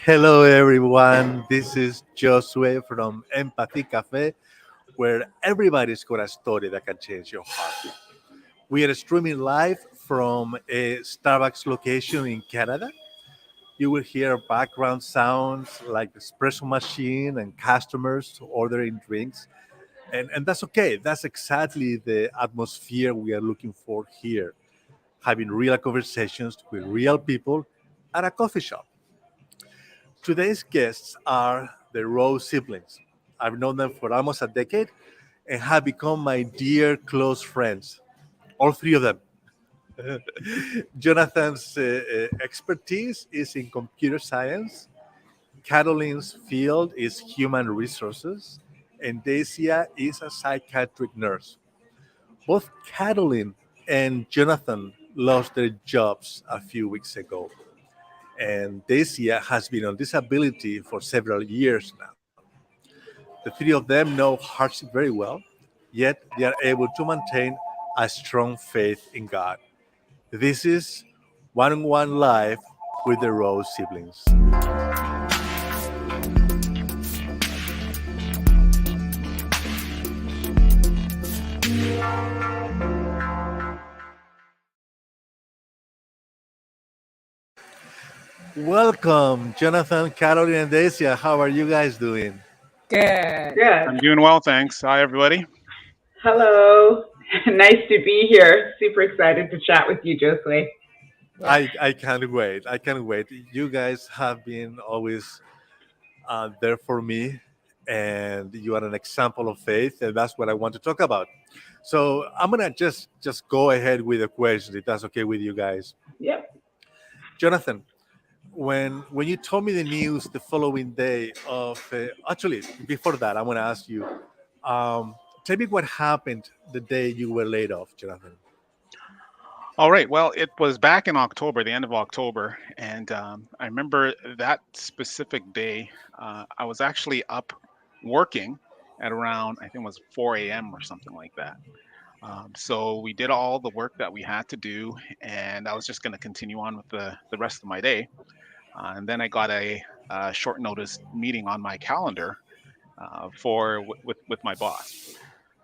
Hello, everyone. This is Josue from Empathy Cafe, where everybody's got a story that can change your heart. We are streaming live from a Starbucks location in Canada. You will hear background sounds like the espresso machine and customers ordering drinks. And that's okay. That's exactly the atmosphere we are looking for here, having real conversations with real people at a coffee shop. Today's guests are the Rowe siblings. I've known them for almost a decade and have become my dear close friends, all three of them. Jonathan's expertise is in computer science, Carolyn's field is human resources, and Dacia is a psychiatric nurse. Both Carolyn and Jonathan lost their jobs a few weeks ago, and Dacia has been on disability for several years now. The three of them know hardship very well, yet they are able to maintain a strong faith in God. This is One on One Life with the Rose siblings. Welcome, Jonathan, Carolyn, and Dacia. How are you guys doing? Good. Good. I'm doing well, thanks. Hi, everybody. Hello. Nice to be here. Super excited to chat with you, Josue. Yeah. I can't wait. I can't wait. You guys have been always there for me, and you are an example of faith, and that's what I want to talk about. So I'm gonna just go ahead with the question, if that's okay with you guys. Yep. Jonathan, when you told me the news the following day of actually before that, I'm gonna ask you, tell me what happened the day you were laid off, Jonathan. All right. Well, it was back in October, the end of October, and I remember that specific day. I was actually up working at around, I think it was 4 a.m. or something like that. So we did all the work that we had to do, and I was just going to continue on with the rest of my day. And then I got a short notice meeting on my calendar with my boss.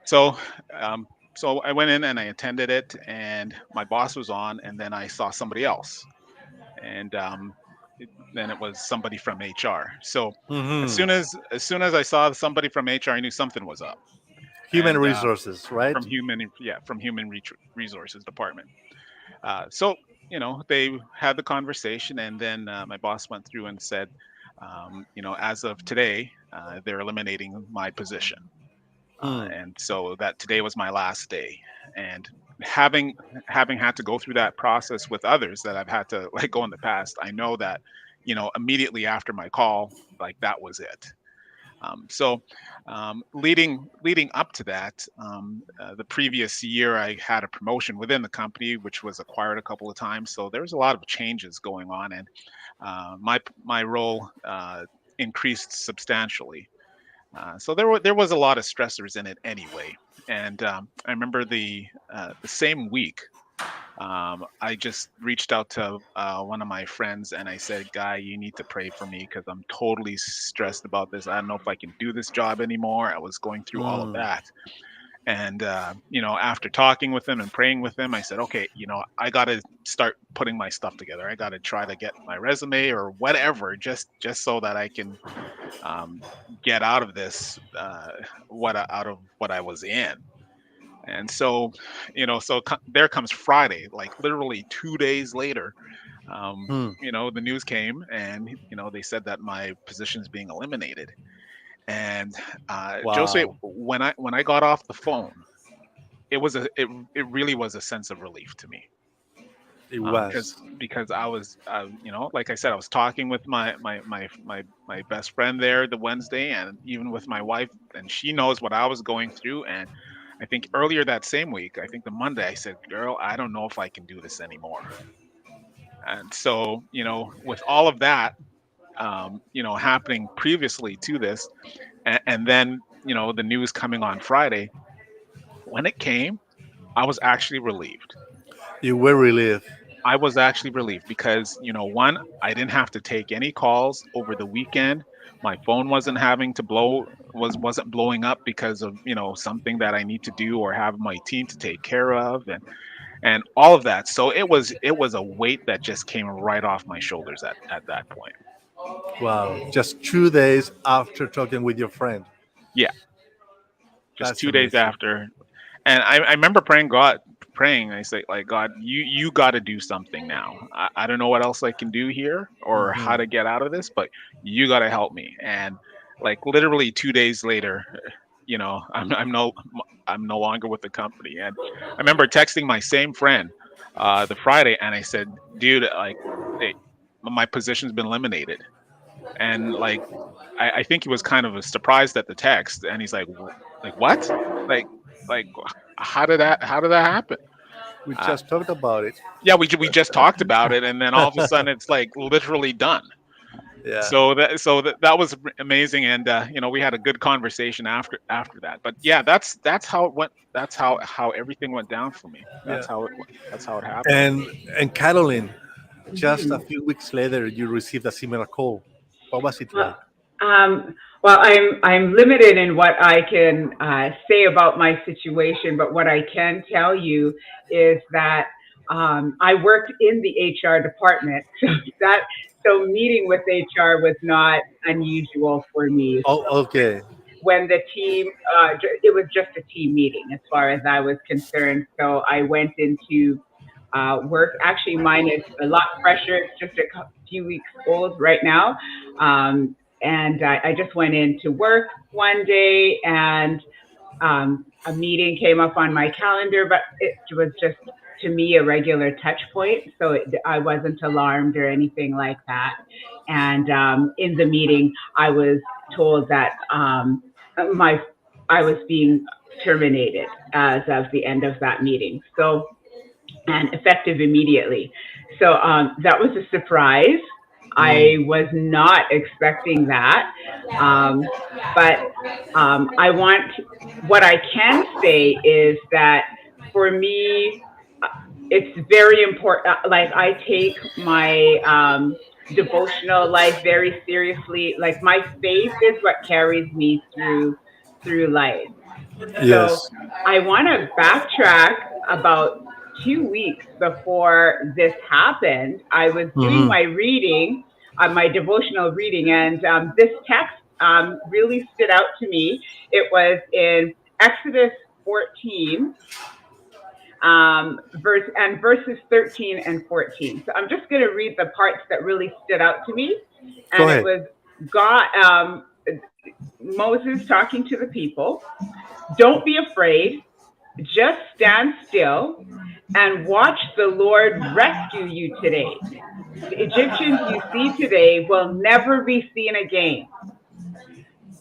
So, um, so I went in and I attended it, and my boss was on, and then I saw somebody else, and then it was somebody from HR. So, Hmm. as soon as I saw somebody from HR, I knew something was up, Human and resources, right? from resources department. So, they had the conversation, and then my boss went through and said, as of today, they're eliminating my position. Hmm. And so that today was my last day, and having having had to go through that process with others that I've had to let go in the past, I know that immediately after my call, like, that was it. Leading up to that, the previous year I had a promotion within the company, which was acquired a couple of times, so there was a lot of changes going on, and my role increased substantially. So there was a lot of stressors in it anyway. And I remember the same week, I just reached out to one of my friends and I said, "Guy, you need to pray for me because I'm totally stressed about this. I don't know if I can do this job anymore." I was going through all of Hmm. that. And after talking with him and praying with him, I said, "Okay, I got to start putting my stuff together. I got to try to get my resume or whatever, just so that I can um, get out of this, out of what I was in." And so, there comes Friday, like literally 2 days later. Hmm. The news came, and they said that my position's being eliminated. And Jose, Wow. when I got off the phone, it really was a sense of relief to me. It Because was. I was, like I said, I was talking with my best friend there the Wednesday, and even with my wife, and she knows what I was going through. And I think earlier that same week, I think the Monday, I said, "Girl, I don't know if I can do this anymore." And so, with all of that, happening previously to this, and then the news coming on Friday, when it came, I was actually relieved. You were relieved. I was actually relieved because, one, I didn't have to take any calls over the weekend. My phone wasn't having to wasn't blowing up because of, something that I need to do or have my team to take care of, and all of that. So it was a weight that just came right off my shoulders at that point. Wow, just 2 days after talking with your friend. Yeah, just That's 2 days amazing. after. And I remember praying. I say, like, God, you got to do something now. I don't know what else I can do here or how Hmm. to get out of this, but you got to help me. And like literally 2 days later, I'm no longer with the company. And I remember texting my same friend the Friday, and I said, dude, like, hey, my position's been eliminated. And like, I think he was kind of surprised at the text, and he's like what? Like, like how did that happen? We Uh, just talked about it. yeah, we just talked about it, and then all of a sudden it's like literally done. Yeah. So that was amazing, and we had a good conversation after that. But yeah, that's how it went. That's how everything went down for me. Yeah. That's how it happened. And Caroline, just a Mhm. few weeks later, you received a similar call. What was it like? Well, I'm limited in what I can say about my situation, but what I can tell you is that I worked in the HR department, that so meeting with HR was not unusual for me. Oh, okay. When the team, it was just a team meeting as far as I was concerned. So I went into work. Actually, mine is a lot fresher. It's just a few weeks old right now. And I just went into work one day, and a meeting came up on my calendar, but it was just to me a regular touch point. So I wasn't alarmed or anything like that. And in the meeting, I was told that my I was being terminated as of the end of that meeting. So and effective immediately. So that was a surprise. I Mm. was not expecting that. Um, but what I can say is that for me, it's very important. Like, I take my devotional life very seriously. Like, my faith is what carries me through life. So Yes. I want to backtrack about 2 weeks before this happened. I was doing Hmm. my reading, my devotional reading, and this text really stood out to me. It was in Exodus 14, verses 13 and 14. So I'm just going to read the parts that really stood out to me. Go And it ahead. was God, Moses talking to the people. Don't be afraid. Just stand still and watch the Lord rescue you today. The Egyptians you see today will never be seen again.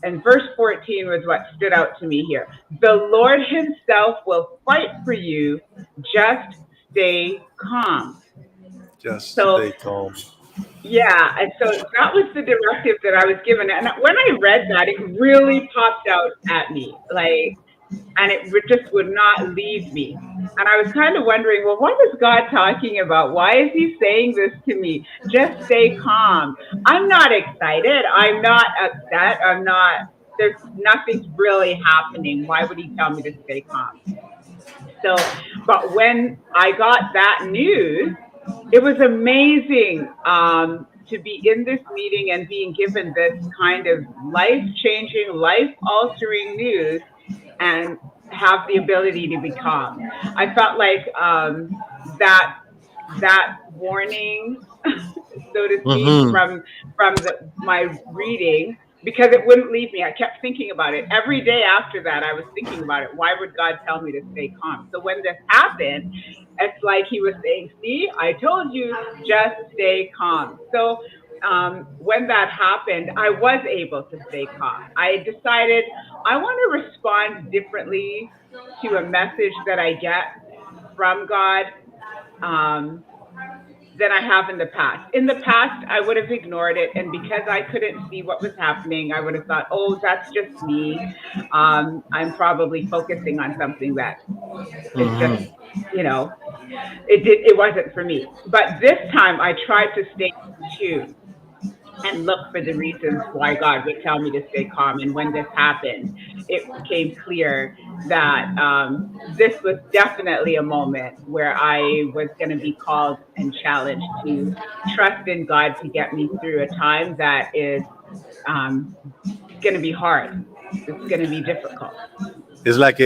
And verse 14 was what stood out to me here. The Lord himself will fight for you. Just stay calm. Just So, stay calm. yeah. And so that was the directive that I was given. And when I read that, it really popped out at me. Like, and it just would not leave me. And I was kind of wondering, well, what is God talking about? Why is he saying this to me? Just stay calm. I'm not excited. I'm not upset. There's nothing's really happening. Why would he tell me to stay calm? So, but when I got that news, it was amazing to be in this meeting and being given this kind of life changing, life altering news and have the ability to be calm. I felt like that warning, so to speak, Hmm. from my reading, because it wouldn't leave me. I kept thinking about it every day after that. I was thinking about it. Why would God tell me to stay calm? So when this happened, it's like he was saying, "See, I told you, just stay calm." So when that happened, I was able to stay calm. I decided I want to respond differently to a message that I get from God. Um, than I have in the past. In the past, I would have ignored it. And because I couldn't see what was happening, I would have thought, oh, that's just me. I'm probably focusing on something that is just Hmm. you know, it wasn't for me. But this time I tried to stay tuned and look for the reasons why God would tell me to stay calm. And when this happened, it became clear that this was definitely a moment where I was going to be called and challenged to trust in God to get me through a time that is um, going to be hard. It's going to be difficult. It's like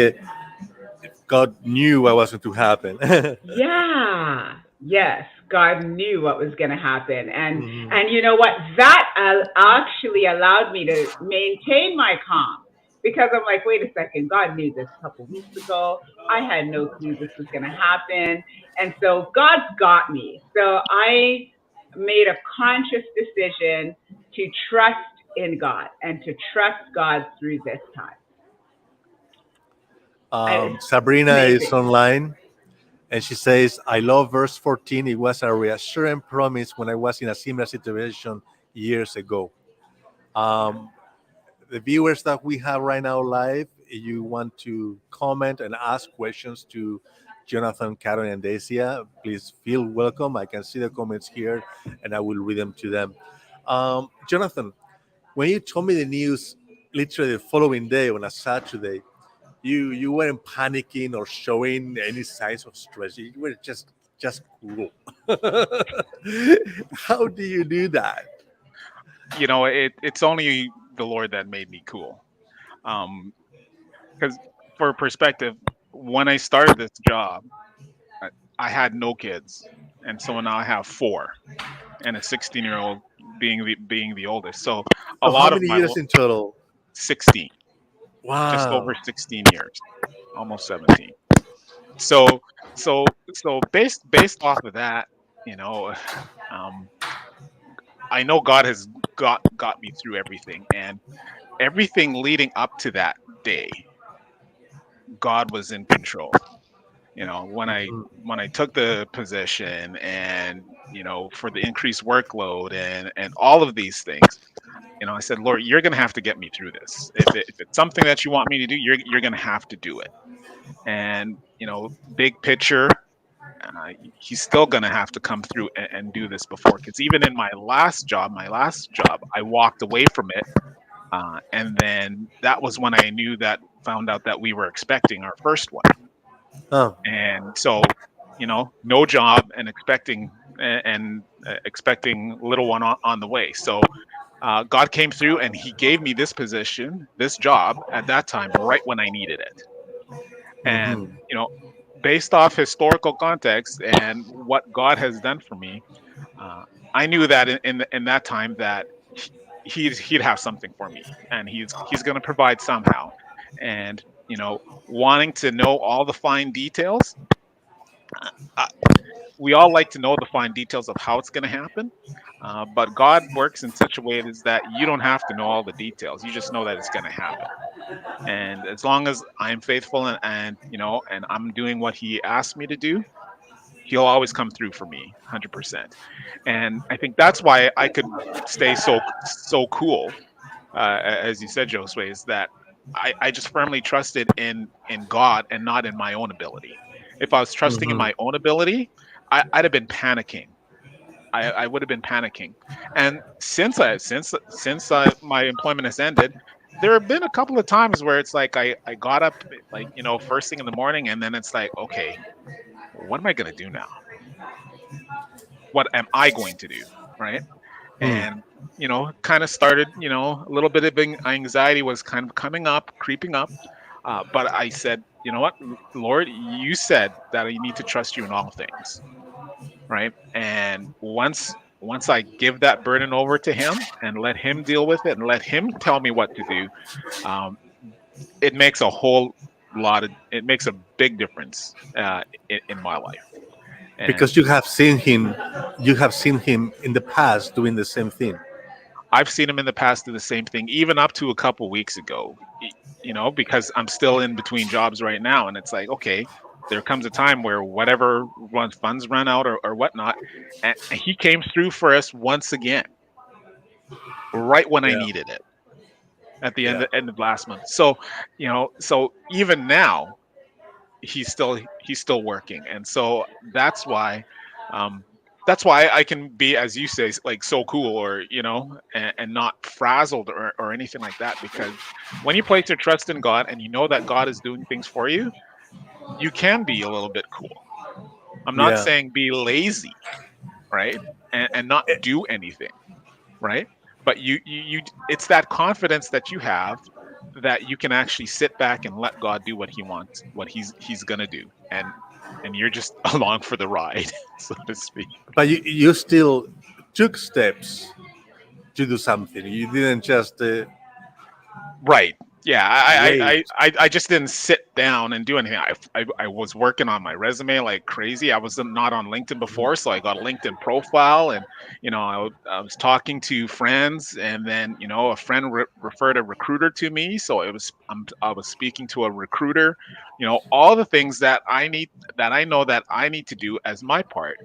God knew what was going to happen. Yeah. Yes, God knew what was going to happen, Mhm. and you know what? That actually allowed me to maintain my calm because I'm like, wait a second, God knew this a couple weeks ago. I had no clue this was going to happen, and so God's got me. So I made a conscious decision to trust in God and to trust God through this time. It's Sabrina is amazing. online and she says, I love verse 14. It was a reassuring promise when I was in a similar situation years ago. Um, the viewers that we have right now live, if you want to comment and ask questions to Jonathan, Carolyn, and Dacia, please feel welcome. I can see the comments here and I will read them to them. Jonathan, when you told me the news literally the following day on a Saturday, you weren't panicking or showing any signs of stress. You were just cool. How do you do that? It's only the Lord that made me cool. Um, because for perspective, when I started this job, I, I had no kids, and so now I have four, and a 16-year-old being the oldest. So a Oh, how lot of many my years in total? 16, just Wow. over 16 years, almost 17. So so based off of that, you know, um, I know God has got me through everything, and everything leading up to that day, God was in control. When I Mhm. took the position, and for the increased workload and all of these things, I said, Lord, you're going to have to get me through this. If it's something that you want me to do, you're going to have to do it. And big picture, he's still going to have to come through and do this before, because even in my last job, I walked away from it. And then that was when I found out that we were expecting our first one. Oh. And so, no job, and expecting little one on the way. So God came through, and he gave me this position, this job at that time, right when I needed it. And, Hmm. based off historical context and what God has done for me, uh, I knew that in that time that he'd have something for me, and he's going to provide somehow. And, wanting to know all the fine details, uh, we all like to know the fine details of how it's going to happen. But God works in such a way is that you don't have to know all the details. You just know that it's going to happen. And as long as I'm faithful, and I'm doing what he asked me to do, he'll always come through for me 100%. And I think that's why I could stay so cool, as you said, Josue, is that I just firmly trusted in God and not in my own ability. If I was trusting in Hmm. my own ability, I'd have been panicking. I would have been panicking. And since my employment has ended, there have been a couple of times where it's like I got up, like, first thing in the morning, and then it's like, okay, what am I going to do now? What am I going to do? Right. Hmm. And kind of started, a little bit of anxiety was kind of coming up, creeping up. But I said, you know what, Lord, you said that I need to trust you in all things, right? And once I give that burden over to him and let him deal with it and let him tell me what to do, um, it makes it makes a big difference in my life. And Because you have seen him in the past doing the same thing. I've seen him in the past do the same thing, even up to a couple weeks ago. Because I'm still in between jobs right now, and it's like, okay, there comes a time where whatever funds run out, or whatnot, and he came through for us once again, right when I Yeah. needed it, at the Yeah. end of last month. So, so even now, he's still working. And so um, that's why I can be, as you say, like so cool, or and not frazzled or anything like that, because when you place your trust in God and you know that God is doing things for you, you can be a little bit cool. I'm not Yeah. saying be lazy, right? And not do anything, right? But it's that confidence that you have, that you can actually sit back and let God do what he wants, what he's gonna do, and you're just along for the ride, so to speak. But you still took steps to do something. You didn't just Right. Yeah. wait. I just didn't sit down and do anything. I was working on my resume like crazy. I was not on LinkedIn before, so I got a LinkedIn profile, and I was talking to friends, and then a friend referred a recruiter to me, so I was speaking to a recruiter. All the things that I know that I need to do as my part.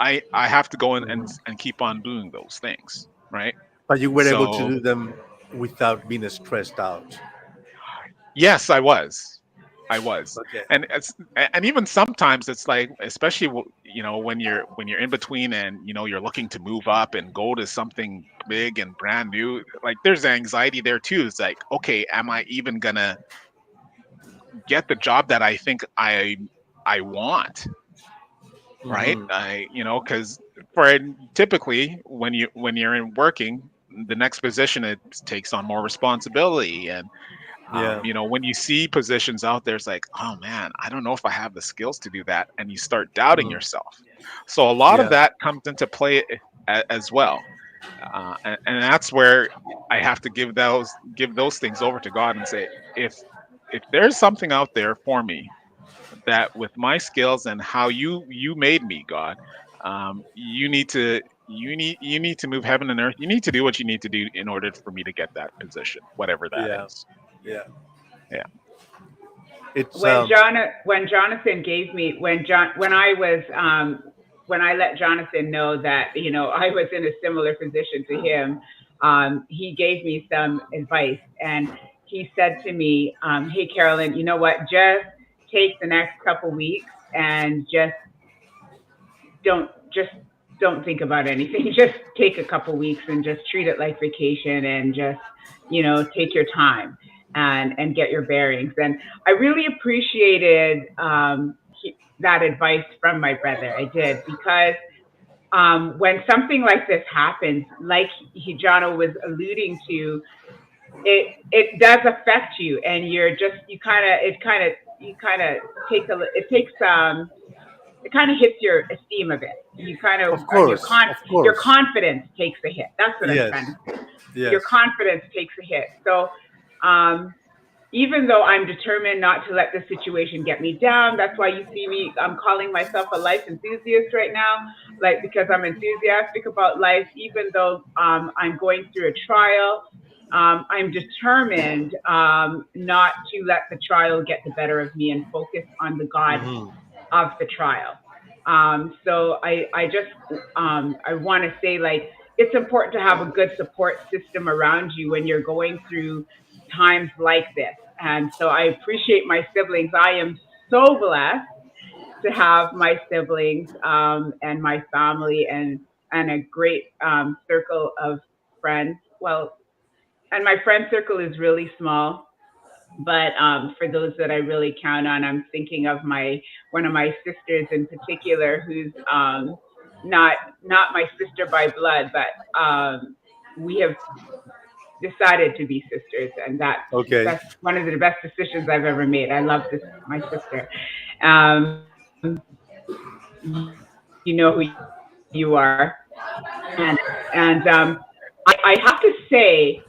I have to go in and keep on doing those things, right? But you were able to So do them without being stressed out. yes, I was, Okay. and even sometimes it's like, especially when you're in between, and you're looking to move up and go to something big and brand new. Like, there's anxiety there too. It's like, okay, am I even gonna get the job that I think I want? Right? Hmm. Because for typically when you're in working, the next position, it takes on more responsibility. And Yeah. when you see positions out there, it's like, oh man, I don't know if I have the skills to do that, and you start doubting Mhm. yourself. So a lot of Yeah. that comes into play as well, and that's where I have to give those things over to God and say, if there's something out there for me, that with my skills and how you made me, God, you need to move heaven and earth. You need to do what you need to do in order for me to get that position, whatever that Yeah. is. Yeah. Yeah. It's When Jonathan gave me when I was when I let Jonathan know that I was in a similar position to him, he gave me some advice, and he said to me, "Hey Carolyn, you know what? Just take the next couple weeks and don't just don't think about anything. Just take a couple weeks and just treat it like vacation, and just take your time and get your bearings." And I really appreciated that advice from my brother. I did, because when something like this happens, like Jono was alluding to, it does affect you, and you kind of takes it kind of hits your esteem a bit. You kind of of course, of your course. confidence takes a hit. That's what I'm trying Yes. to say. Your Yes. confidence takes a hit. So um, even though I'm determined not to let the situation get me down, that's why you see me. I'm calling myself a life enthusiast right now, like, because I'm enthusiastic about life. Even though I'm going through a trial, I'm determined not to let the trial get the better of me, and focus on the God Hmm. of the trial. So I just I want to say, like, it's important to have a good support system around you when you're going through times like this. And so I appreciate my siblings. I am so blessed to have my siblings and my family, and a great circle of friends. Well, and my friend circle is really small, but for those that I really count on, I'm thinking of one of my sisters in particular, who's not my sister by blood, but we have decided to be sisters, and Okay. that's one of the best decisions I've ever made. I love this my sister. Um, you know who you are, and I have to say,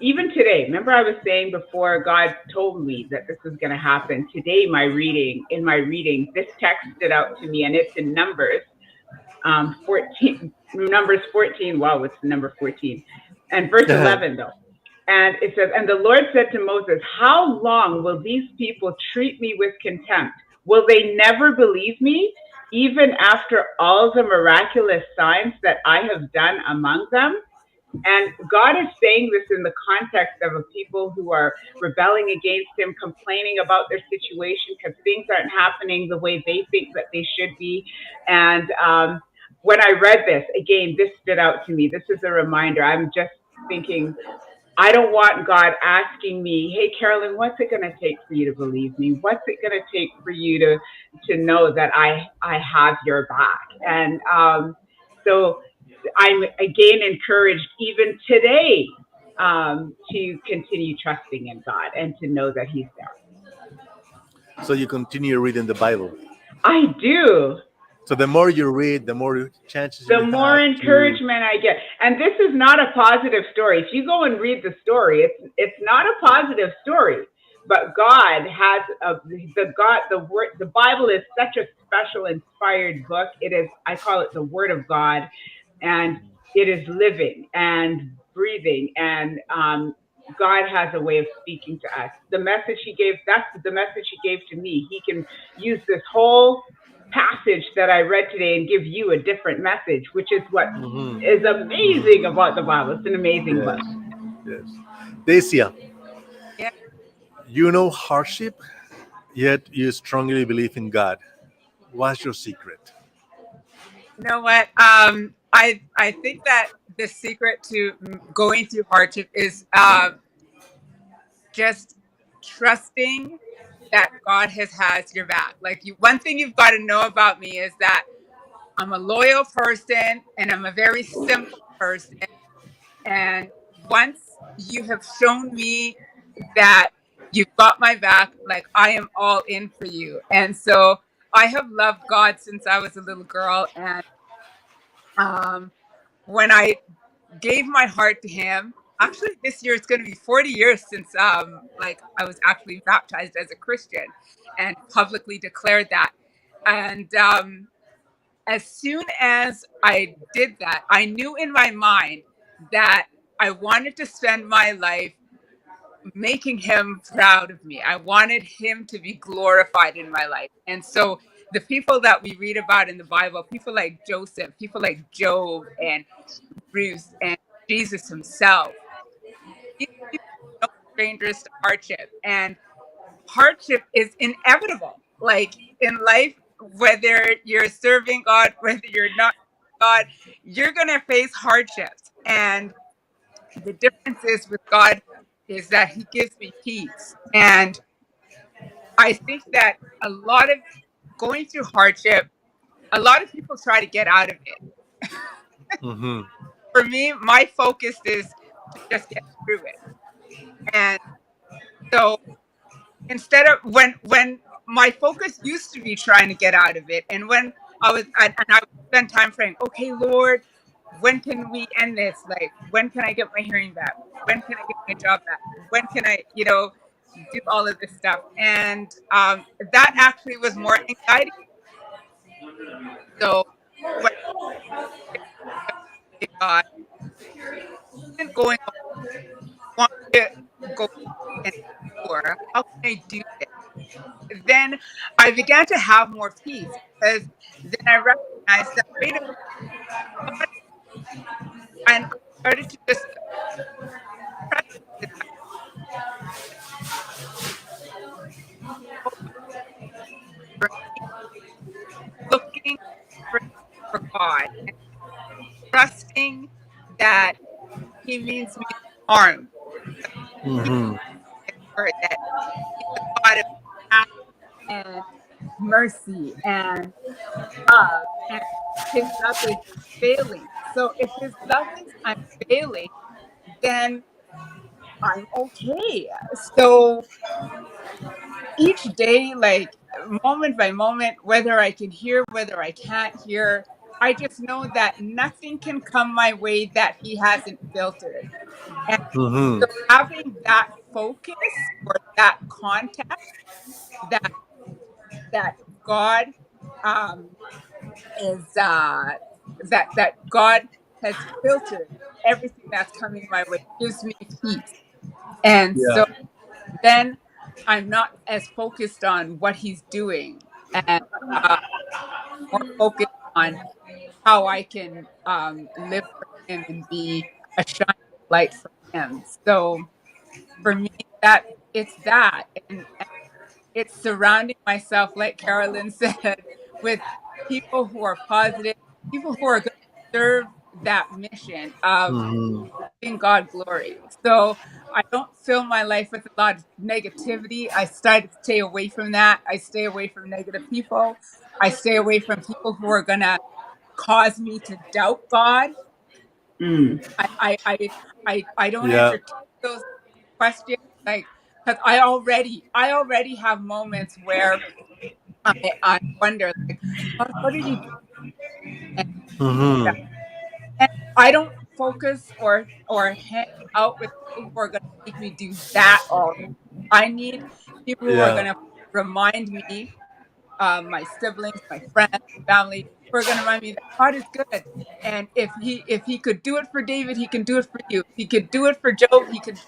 even today, remember I was saying before God told me that this was going to happen. Today, in my reading, this text stood out to me, and it's in Numbers 14. Numbers 14. Wow, it's number 14, and verse 11 though. And it says, "And the Lord said to Moses, how long will these people treat me with contempt? Will they never believe me, even after all the miraculous signs that I have done among them?" And God is saying this in the context of a people who are rebelling against him, complaining about their situation because things aren't happening the way they think that they should be. And when I read this, again, this stood out to me. This is a reminder. I'm just thinking, I don't want God asking me, hey, Carolyn, what's it going to take for you to believe me? What's it going to take for you to know that I have your back? And so I'm again encouraged even today to continue trusting in God and to know that he's there. So you continue reading the Bible. I do. So the more you read, the more chances The you more have encouragement I get. And this is not a positive story. If you go and read the story, it's not a positive story. But God has the Bible is such a special, inspired book. It is, I call it the Word of God, and it is living and breathing. And God has a way of speaking to us. The message he gave, that's the message he gave to me. He can use this whole passage that I read today and give you a different message, which is what is amazing about the Bible. It's an amazing book. Yes. Dacia, Yeah. you know hardship, yet you strongly believe in God. What's your secret? You know what? I think that the secret to going through hardship is just trusting that God has your back. Like one thing you've got to know about me is that I'm a loyal person and I'm a very simple person. And once you have shown me that you've got my back, like I am all in for you. And so I have loved God since I was a little girl. And when I gave my heart to him, actually this year it's going to be 40 years since like I was actually baptized as a Christian and publicly declared that. And as soon as I did that, I knew in my mind that I wanted to spend my life making him proud of me. I wanted him to be glorified in my life. And so the people that we read about in the Bible, people like Joseph, people like Job and Ruth and Jesus himself, these people are no strangers to hardship. And hardship is inevitable. Like in life, whether you're serving God, whether you're not God, you're going to face hardships. And the difference is with God is that he gives me peace. And I think that a lot of going through hardship, a lot of people try to get out of it. Mm-hmm. For me, my focus is to just get through it. And so instead of when my focus used to be trying to get out of it, and when I would spend time praying, okay, Lord, when can we end this? Like, when can I get my hearing back? When can I get my job back? When can I, do all of this stuff? And that actually was more anxiety. So when I God isn't going, I want to go and explore. How can I do this? Then I began to have more peace because then I recognized that wait a minute, and I started to just trust this for me, looking for, for God and trusting that He means me no harm. He Mm-hmm. or that He's a God of compassion and mercy and love, and His love is unfailing. So if His love is unfailing, then I'm okay. So each day, like moment by moment, whether I can hear, whether I can't hear, I just know that nothing can come my way that he hasn't filtered. And Mm-hmm. so having that focus or that contact that that God um is that God has filtered everything that's coming my way gives me peace. And Yeah. so then I'm not as focused on what he's doing and uh, more focused on how I can live for him and be. a shining light for him. So for me, that it's that, and it's surrounding myself, like Carolyn said, with people who are positive, people who are going to serve that mission of Hmm. giving God glory. So I don't fill my life with a lot of negativity. I start to stay away from that. I stay away from negative people. I stay away from people who are going to cause me to doubt God. Mm. I don't Yeah, entertain those questions, like, because I already have moments where I wonder, like, God, what did you do? And, hmm, and I don't focus or hang out with people who are going to make me do that all. I need people who are yeah, going to remind me, my siblings, my friends, family, who are going to remind me that God is good. And if he could do it for David, he can do it for you. If he could do it for Job, he could do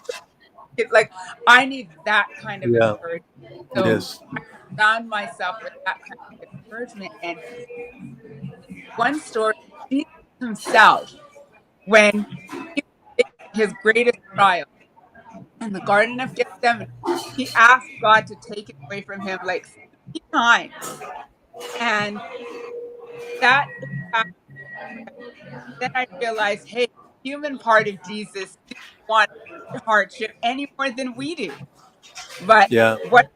it. Like, I need that kind of yeah, encouragement. So yes, I surround myself with that kind of encouragement. And one story, Jesus himself, when he was facing his greatest trial in the Garden of Gethsemane, he asked God to take it away from him like 3 times. And that impacted me. Then I realized, hey, the human part of Jesus didn't want hardship any more than we do. But yeah, what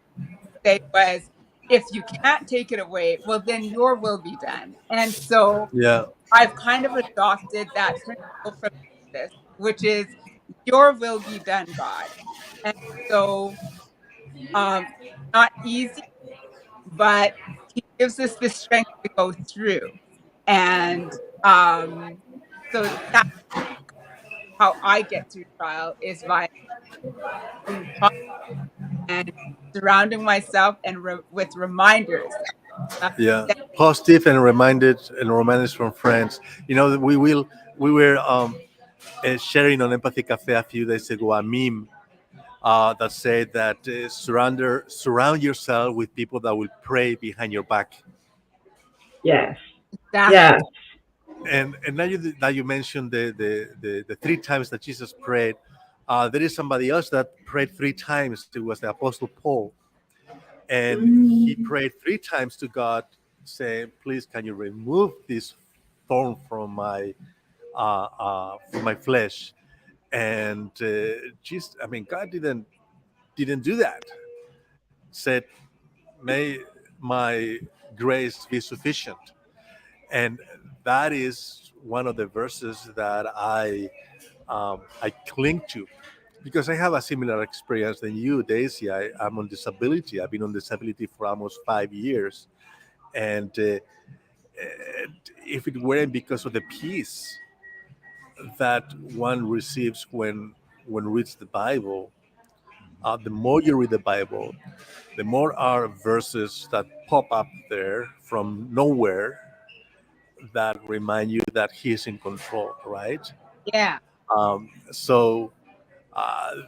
he said was, if you can't take it away, well, then your will be done. And so yeah, I've kind of adopted that principle from Jesus, which is, your will be done, God. And so, not easy, but he gives us the strength to go through. And so that's how I get through trial, is by being positive and surrounding myself and with reminders. yeah. That, Positive and reminded from friends. You know, we were sharing on Empathy Cafe a few days ago a meme that said that surround yourself with people that will pray behind your back. Yes. exactly. Yes. And now you mentioned the three times that Jesus prayed. There is somebody else that prayed three times. It was the Apostle Paul, and he Mm. prayed three times to God, saying, "Please, can you remove this thorn from my flesh?" And Jesus, I mean, God didn't do that. Said, "May my grace be sufficient." And that is one of the verses that I cling to because I have a similar experience than you, Daisy. I'm on disability. I've been on disability for almost 5 years, and if it weren't because of the peace that one receives when reads the Bible, the more you read the Bible, the more are verses that pop up there from nowhere that remind you that He's in control, right? Yeah. So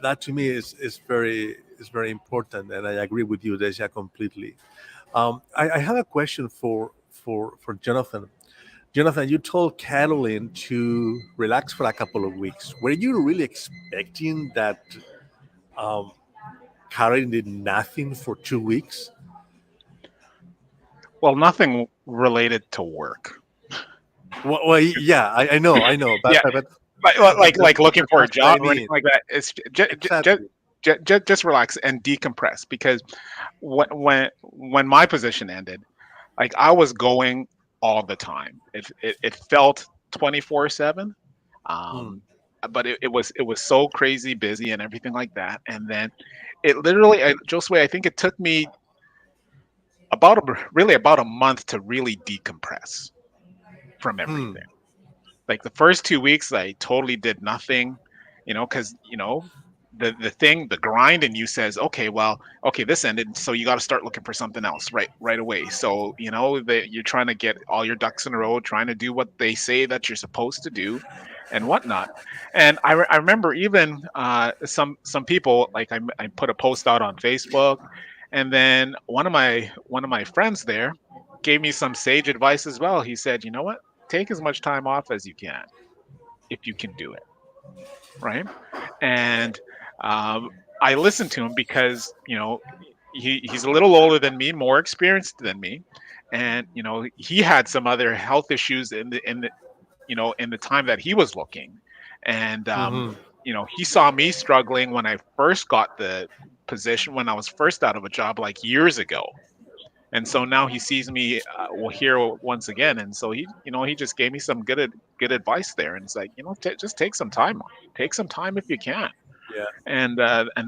that to me is very important, and I agree with you, Deja, completely. I have a question for Jonathan. Jonathan, you told Carolyn to relax for a couple of weeks. Were you really expecting that um, Carolyn did nothing for 2 weeks? Well, nothing related to work. Well, yeah, I know, I know, Yeah, but like looking for a that's what I job or anything mean. like that. It's Exactly. just relax and decompress, because when my position ended, like, I was going all the time. It felt 24/7. Hmm. Um, but it was so crazy busy and everything like that. And then it literally, Josue, I think it took me about a month to really decompress from Hmm. everything. Like, the first 2 weeks, I totally did nothing, because the grind in you says, okay, well, okay, this ended, so you got to start looking for something else right away. So that you're trying to get all your ducks in a row, trying to do what they say that you're supposed to do, and whatnot. And I remember even some people, like, I put a post out on Facebook, and then one of my friends there gave me some sage advice as well. He said, you know what? Take as much time off as you can, if you can do it. right? And I listened to him because he's a little older than me, more experienced than me, and he had some other health issues in the time that he was looking, and Mm-hmm. he saw me struggling when I first got the position when I was first out of a job like years ago. And so now he sees me here once again, and so he just gave me some good advice there, and it's like just take some time if you can, Yeah. and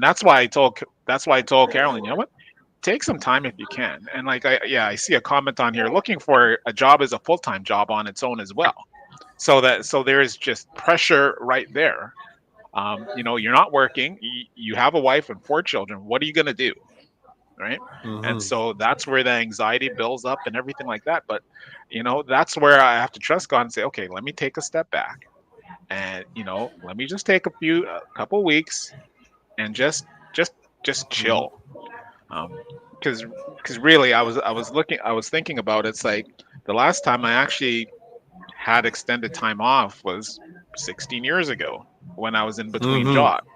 that's why I told Carolyn, you know what, take some time if you can, and like I see a comment on here looking for a job is a full time job on its own as well, so there is just pressure right there. You're not working, you have a wife and 4 children, what are you going to do, right? And Mm-hmm. so that's where the anxiety builds up and everything like that. But that's where I have to trust God and say, okay, let me take a step back, and let me just take a couple weeks and just Mm-hmm. chill. Because really, I was thinking about it. It's like the last time I actually had extended time off was 16 years ago when I was in between Mm-hmm. jobs.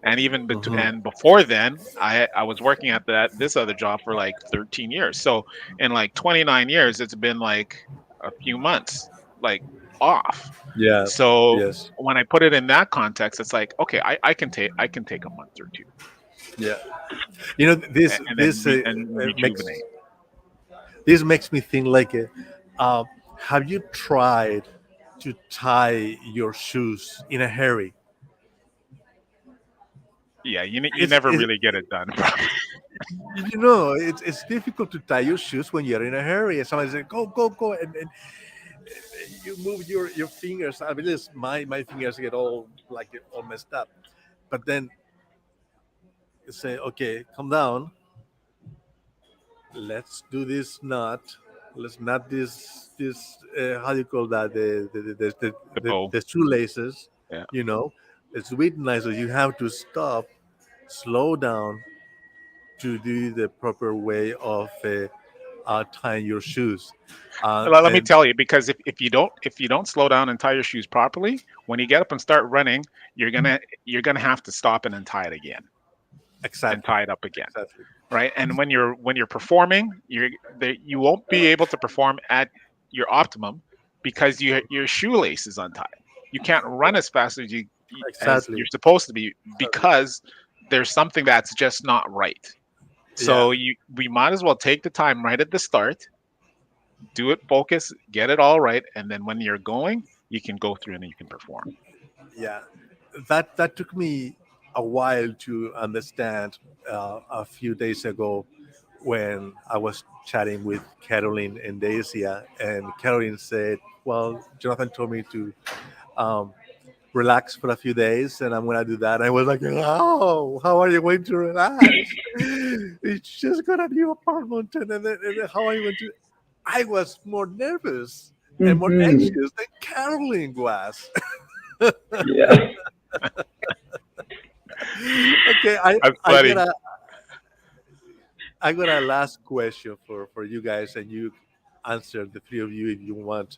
And Mm-hmm. and before then, I was working at this other job for like 13 years. So in like 29 years, it's been like a few months like off. Yeah. So Yes. when I put it in that context, it's like, okay, I can take a month or two, Yeah. You know, this and then this and makes rejuvenate. this makes me think like, uh, have you tried to tie your shoes in a hurry? Yeah, you It's, never it's really get it done. it's difficult to tie your shoes when you're in a hurry, and somebody says, "Go, go, go," and you move your fingers. I mean, my fingers get all messed up. But then you say, "Okay, calm down. Let's do this knot. Let's knot this. How do you call that? The bow. The shoelaces. Yeah. You know, it's really nice. So you have to stop, slow down to do the proper way of tying your shoes. Let me And tell you, because if you don't slow down and tie your shoes properly, when you get up and start running, you're gonna have to stop and untie it again and exactly, tie it up again, exactly. right? And when you're performing, you won't be able to perform at your optimum because your shoelace is untied. You can't run as fast as Exactly. you're supposed to be Exactly. because there's something that's just not right. Yeah. So we might as well take the time right at the start, do it, focus, get it all right, and then when you're going, you can go through and you can perform. Yeah. That took me a while to understand. A few days ago, when I was chatting with Carolyn and Dacia, and Carolyn said, "Well, Jonathan told me to um, relax for a few days, and I'm gonna do that." I was like, "Oh, how are you going to relax? It's just got a new apartment, and then how are you going to?" I was more nervous and more Mm-hmm. anxious than Carolyn was. Yeah. Okay, That's I funny. got a I got a last question for you guys, and you answer, the three of you, if you want.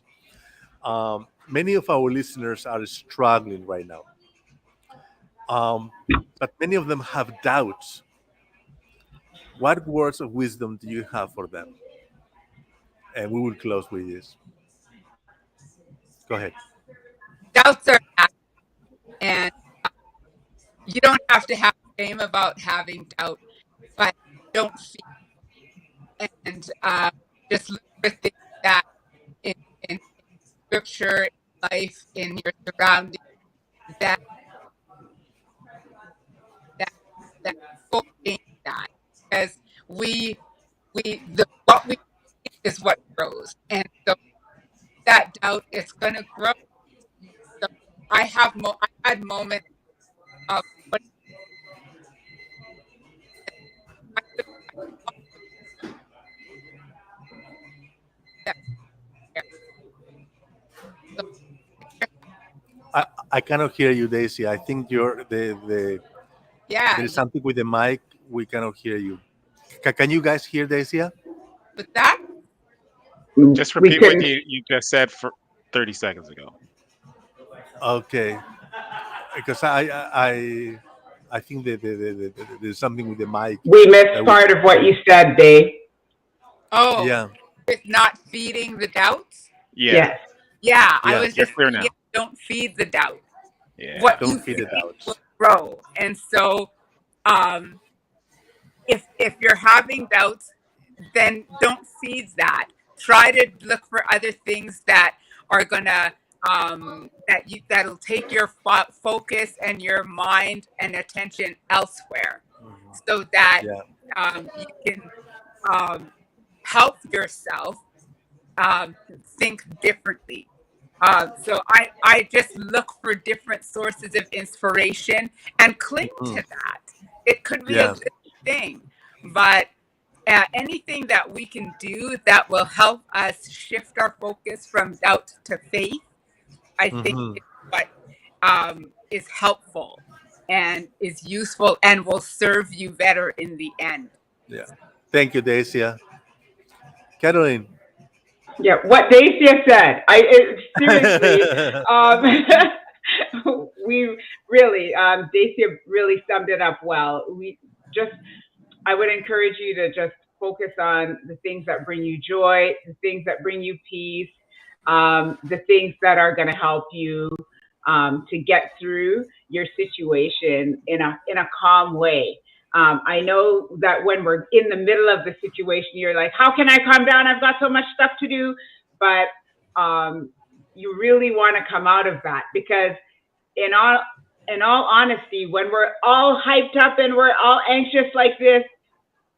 Many of our listeners are struggling right now, um, but many of them have doubts. What words of wisdom do you have for them? And we will close with this. Go ahead. Doubts are bad, and you don't have to have shame about having doubt, but don't feel and just look for things that in scripture, in life, in your surroundings that that that will change that, because we what we see is what grows, and so that doubt is going to grow. So I had moments of what I could that there. So I, I cannot hear you, Daisy. I think yeah, there is something with the mic. We cannot hear you. Can you guys hear Daisy? but that Just We repeat what couldn't. you just said for 30 seconds ago. Okay. because I think that there's something with the mic We that missed we, part of what you said, Dave. Oh, yeah, with not feeding the doubts. Yeah, Yes. Yeah, I yeah, was you're just clear saying, yeah, now. don't feed the doubt. Yeah. What don't you feed it feed will out. grow. And so, um, if you're having doubts, then don't feed that. Try to look for other things that are gonna that'll take your focus and your mind and attention elsewhere, Mhm. so that Yeah, you can um, help yourself think differently. So I just look for different sources of inspiration and cling to mhm, that. It could be a yeah, good thing, but anything that we can do that will help us shift our focus from doubt to faith, I think hmm, is what is helpful and is useful and will serve you better in the end. yeah. Thank you, Dacia. Caroline. Yeah, what Dacia said. Seriously, we really, Dacia really summed it up well. Just, I would encourage you to just focus on the things that bring you joy, the things that bring you peace, the things that are going to help you to get through your situation in a calm way. I know that when we're in the middle of the situation, you're like, how can I calm down? I've got so much stuff to do. But you really want to come out of that, because in all honesty, when we're all hyped up and we're all anxious like this,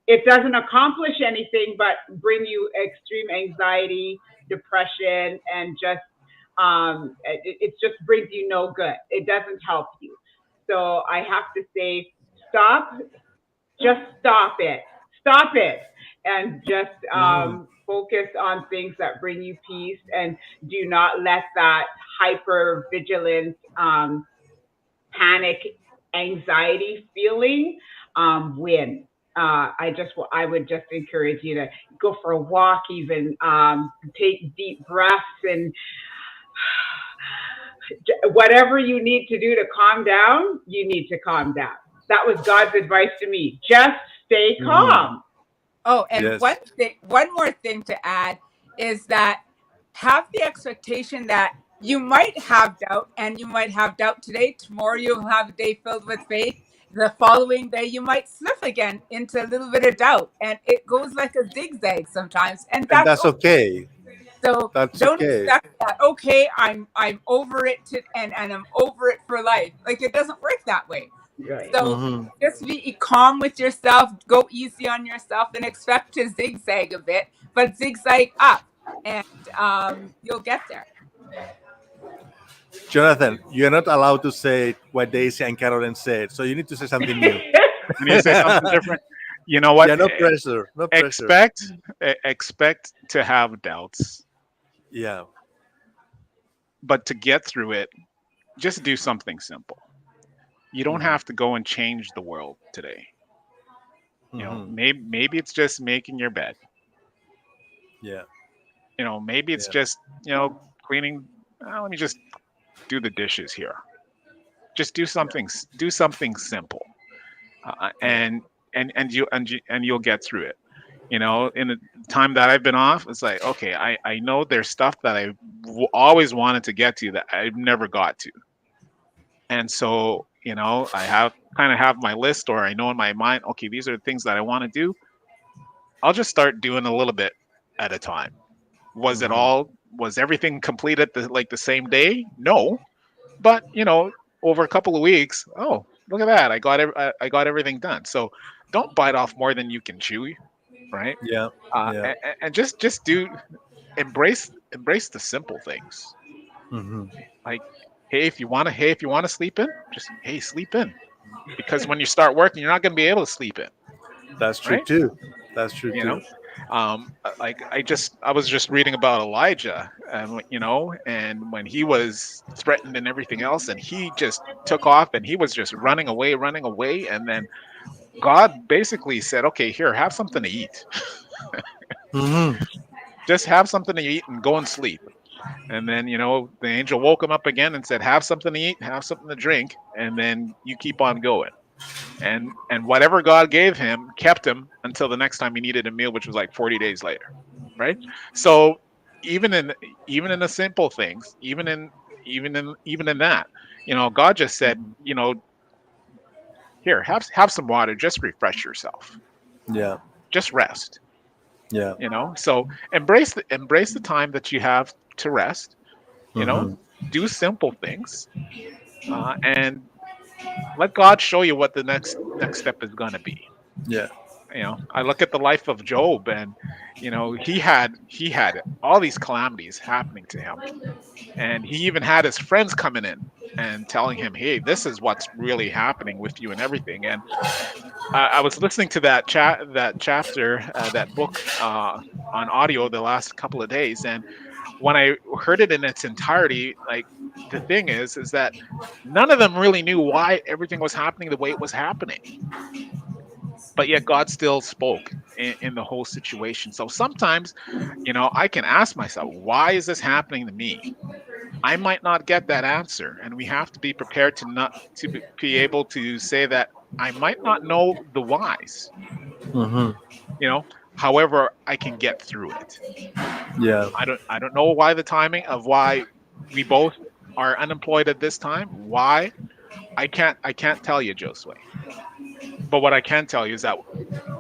it doesn't accomplish anything but bring you extreme anxiety, depression, and just it just brings you no good. It doesn't help you. So I have to say, stop, just stop it, and just Mhm, focus on things that bring you peace, and do not let that hyper vigilant panic, anxiety feeling win. I would just encourage you to go for a walk, even take deep breaths, and whatever you need to do to calm down, you need to calm down. That was God's advice to me. Just stay mhm. calm. Oh, and Yes, one more thing to add is that have the expectation that you might have doubt, and you might have doubt today. Tomorrow you'll have a day filled with faith. The following day you might slip again into a little bit of doubt, and it goes like a zigzag sometimes, and and that's that's okay. okay. So That's don't okay. expect that. Okay, I'm over it and I'm over it for life. Like, it doesn't work that way. Right. So Hmm. just be calm with yourself, go easy on yourself, and expect to zigzag a bit, but zigzag up, and you'll get there. Jonathan, you're not allowed to say what Daisy and Carolyn said, so you need to say something new. I need to say something different. You know what? Yeah, no pressure, no pressure. Expect to have doubts, Yeah. but to get through it, just do something simple. You don't Hmm. have to go and change the world today. You know, Hmm. maybe it's just making your bed. Yeah. You know, maybe it's Yeah. just cleaning. Let me just do the dishes here. Just do something simple, Yeah. and you'll get through it. You know, in the time that I've been off, it's like, okay, I know there's stuff that I always wanted to get to that I've never got to. And so, I have my list, or I know in my mind, okay, these are the things that I want to do. I'll just start doing a little bit at a time. Hmm. Was everything complete at the same day? No. But, over a couple of weeks, oh, look at that. I got everything done. So don't bite off more than you can chew, right? Yeah. Yeah. And just embrace the simple things. Hmm. Like, hey, if you want to sleep in, just, hey, sleep in. Because when you start working, you're not going to be able to sleep in, That's true right? too. That's true You too. know, like I was just reading about Elijah, and and when he was threatened and everything else, and he just took off, and he was just running away, and then God basically said, "Okay, here, have something to eat. Hmm. Just have something to eat and go and sleep." And then, the angel woke him up again and said, have something to eat, have something to drink, and then you keep on going. And whatever God gave him kept him until the next time he needed a meal, which was like 40 days later. Right? So even in even in the simple things, even in that, God just said, here, have some water, just refresh yourself. Yeah. Just rest. Yeah. So embrace the time that you have to rest. you know Hmm. do simple things, and let God show you what the next step is going to be. Yeah. I look at the life of Job, and he had all these calamities happening to him, and he even had his friends coming in and telling him, hey, this is what's really happening with you and everything. And I was listening to that chapter, that book, on audio the last couple of days, and when I heard it in its entirety, like, the thing is that none of them really knew why everything was happening the way it was happening, but yet God still spoke in the whole situation. So sometimes, I can ask myself, why is this happening to me? I might not get that answer, and we have to be prepared to not to be able to say that I might not know the whys. Hmm. You know, However, I can get through it. Yeah. I don't know why the timing of why we both are unemployed at this time. Why? I can't tell you, Josue. But what I can tell you is that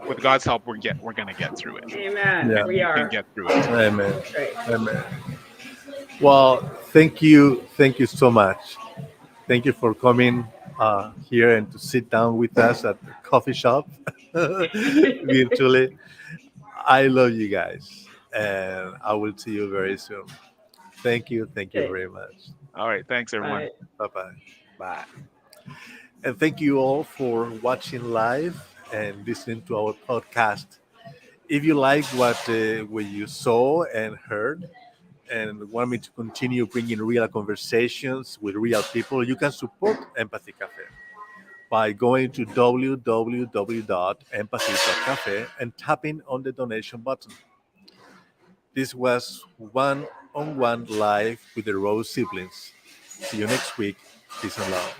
with God's help, we're gonna get through it, Amen. Yeah. and We you can are. get through it too. Amen. That's right. Amen. Well, thank you so much. Thank you for coming here and to sit down with us at the coffee shop virtually. I love you guys, and I will see you very soon. Thank you. Thank you Okay. very much. All right, thanks everyone. Bye. Bye bye. Bye. And thank you all for watching live and listening to our podcast. If you like what you saw and heard, and want me to continue bringing real conversations with real people, you can support Empathy Cafe by going to www.empathy.cafe and tapping on the donation button. This was one on one live with the Rowe siblings. See you next week. Peace and love.